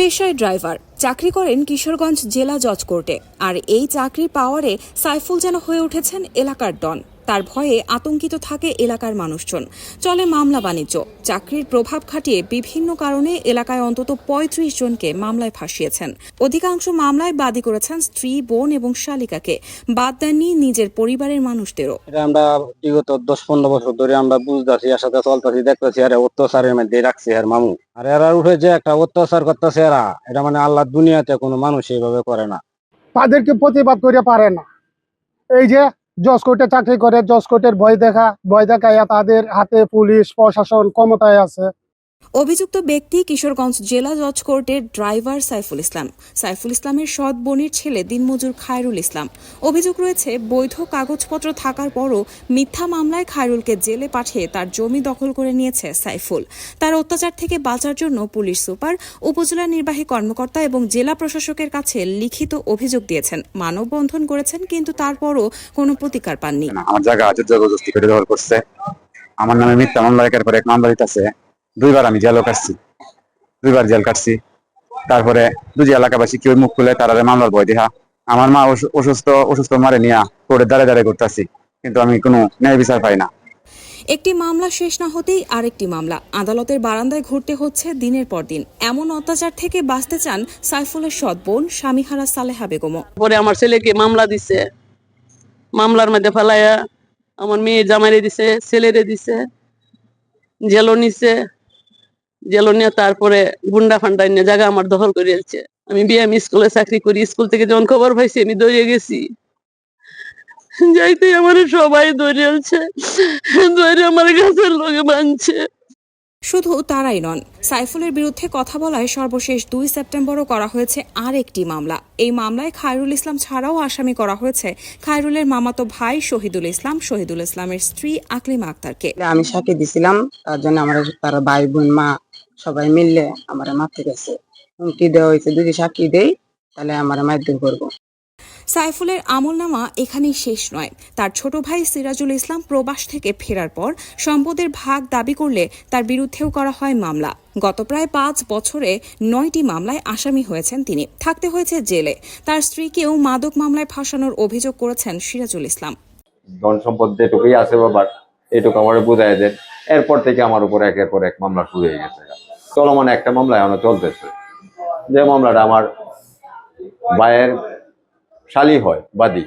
পেশায় ড্রাইভার, চাকরি করেন কিশোরগঞ্জ জেলা জজ কোর্টে। আর এই চাকরির পাওয়ারে সাইফুল যেন হয়ে উঠেছেন এলাকার ডন। তার ভয়ে আতঙ্কিত থাকে এলাকার মানুষজন। চলে মামলা বাণিজ্য। চাকরির প্রভাব খাটিয়ে বিভিন্ন কারণে এলাকায় অন্তত ৩৫ জনকে মামলায় ফাঁসিয়েছেন। অধিকাংশ মামলায় বাদী করেছেন স্ত্রী, বোন এবং শালিকাকে, বাদ দেননি নিজের পরিবারের মানুষদেরও। আমরা বিগত 10-15 বছর ধরে আমরা বুঝতেছি, এর সাথে চলতেছি, দেখতেছি, আর অত্যাচারের মধ্যে রাখছে আর মামু। আর এরা উঠে যে একটা অত্যাচার করতেছে, এরা এটা মানে আল্লাহ দুনিয়াতে কোনো মানুষ এইভাবে করে না। তাদেরকে প্রতিবাদ করে পারে না। এই যে জজ কোর্টে চাকরি করে, জজ কোর্টের ভয় দেখাইয়া তাদের হাতে পুলিশ প্রশাসন ক্ষমতায় আছে। অভিযুক্ত ব্যক্তি কিশোরগঞ্জ জেলা জজ কোর্টের ড্রাইভার সাইফুল ইসলাম। সাইফুল ইসলামের সৎ বোনের ছেলে দিনমজুর খায়রুল ইসলাম। অভিযোগ রয়েছে, বৈধ কাগজপত্র থাকার পরও মিথ্যা মামলায় খায়রুলকে জেলে পাঠিয়ে তার জমি দখল করে নিয়েছে সাইফুল। তার অত্যাচার থেকে বাঁচার জন্য পুলিশ সুপার, উপজেলা নির্বাহী কর্মকর্তা এবং জেলা প্রশাসকের কাছে লিখিত অভিযোগ দিয়েছেন, মানববন্ধন করেছেন, কিন্তু তারপরও কোনো প্রতিকার পাননি। আমার জায়গা জবরদস্তি করে দখল করছে, আমার নামে মিথ্যা মামলা একের পর এক মামলা দিতেছে। 2বার আমি জেলও কাটছি, 2বার জেল কাটছি। তারপরে দুই এলাকাবাসী কেউ মুখ খুলে তারা মামলার ভয় দেখা। আমার মা অসুস্থ মারে নিয়ে কোর্টের দাঁড়ে করতেছি, কিন্তু আমি কোনো ন্যায় বিচার পাই না। একটি মামলা শেষ না হতেই আরেকটি মামলা। আদালতের বারান্দায় ঘুরতে হচ্ছে দিনের পর দিন। এমন অত্যাচার থেকে বাঁচতে চান সাইফুলের সৎ বোন স্বামীহারা সালেহা বেগমও। পরে আমার ছেলেকে মামলা দিছে, মামলার মধ্যে ফেলাইয়া আমার মেয়ে জামাইরে দিছে, ছেলেরে দিছে, জেলও নিছে। জেলও নিয়ে তারপরে গুন্ডা ফান্ডা নিয়ে জায়গা আমার দখল করে দিচ্ছে। আমি বিএম স্কুলে চাকরি করি, স্কুল থেকে যখন খবর পাইছি আমি দৌড়ে গেছি। যাইতে আমার সবাই দৌড়িয়েছে, দৌড়ে আমার গাছের লোকে বাঁধছে। শুধু তারাই নন, সাইফুলের বিরুদ্ধে কথা বলায় সর্বশেষ 2 সেপ্টেম্বরও করা হয়েছে আরেকটি মামলা। এই মামলায় খায়রুল ইসলাম ছাড়াও আসামি করা হয়েছে খায়রুলের মামাতো ভাই শহীদুল ইসলামের স্ত্রী আকলিমা আক্তারকে। আমি সাক্ষী দিছিলাম, তার জন্য আমার তার ভাই বোন মা সবাই মিললে আমার মারতে গেছে, হুমকি দেওয়া হয়েছে, যদি সাক্ষী দেই তাহলে আমার মারধর করবো। সাইফুলের আমলনামা এখানেই শেষ নয়। তার ছোট ভাই সিরাজুল ইসলাম প্রবাস থেকে ফেরার পর সম্পদের ভাগ দাবি করলে তার বিরুদ্ধেও করা হয় মামলা। গত প্রায় 5 বছরে 9টি মামলায় আসামি হয়েছেন তিনি, থাকতে হয়েছে জেলে। তার স্ত্রীকেও মাদক মামলায় ফাঁসানোর অভিযোগ করেছেন সিরাজুল ইসলাম। ধন সম্পদ যেটুকুই আছে বাবার, এটুকু আমার বুঝাই দেন। এরপর থেকে আমার উপর একের পর এক মামলা শুরু হয়ে গেছে। চলমান একটা মামলা এখনো চলতেছে, যে মামলাটা আমার ভাইয়ের শালী হয় বাদী।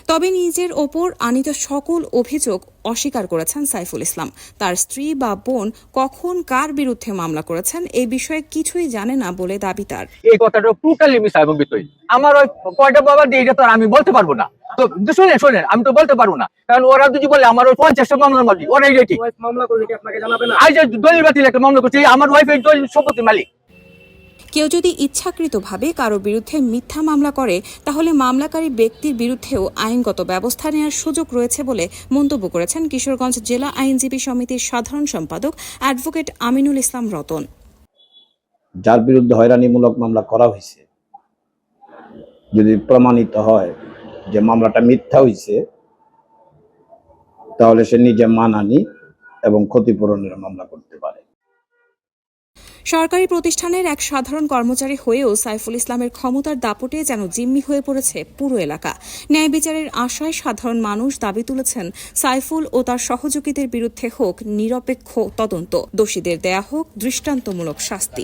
তবে নিজের ওপর আনীত সকল অভিযোগ অস্বীকার করেছেন সাইফুল ইসলাম। তার স্ত্রী বা বোন কখন কার বিরুদ্ধে মামলা করেছেন এই বিষয়ে কিছুই জানে না বলে দাবি তার। এই কথাটা টোটালি মিথ্যা এবং বিতর্কিত। আমার ওই কয়টা বাবা দিয়ে এটা তো আমি বলতে পারবো না। তো শোনেন আমি তো বলতে পারবো না, কারণ ওরা যদি বলে আমার ওই 50টা মামলার মালিক, ওরা এই মামলা করলে কি আপনাকে জানাবে না? আজ দলিল বাতিল একটা মামলা করছে, আমার ওয়াইফের দলিল সম্পত্তির মালিক। কেউ যদি ইচ্ছাকৃতভাবে কারো বিরুদ্ধে মিথ্যা মামলা করে, তাহলে মামলাকারী ব্যক্তির বিরুদ্ধেও আইনগত ব্যবস্থা নেওয়ার সুযোগ রয়েছে বলে মন্তব্য করেছেন কিশোরগঞ্জ জেলা আইনজীবী সমিতির সাধারণ সম্পাদক অ্যাডভোকেট আমিনুল ইসলাম রতন। যার বিরুদ্ধে হয়রানিমূলক মামলা করা হয়েছে, যদি প্রমাণিত হয় যে মামলাটা মিথ্যা হয়েছে, তাহলে সে নিজে মানহানি এবং ক্ষতিপূরণের মামলা করতে পারে। সরকারি প্রতিষ্ঠানের এক সাধারণ কর্মচারী হয়েও সাইফুল ইসলামের ক্ষমতার দাপটে যেন জিম্মি হয়ে পড়েছে পুরো এলাকা। ন্যায় বিচারের আশায় সাধারণ মানুষ দাবি তুলেছেন, সাইফুল ও তার সহযোগীদের বিরুদ্ধে হোক নিরপেক্ষ তদন্ত, দোষীদের দেয়া হোক দৃষ্টান্তমূলক শাস্তি।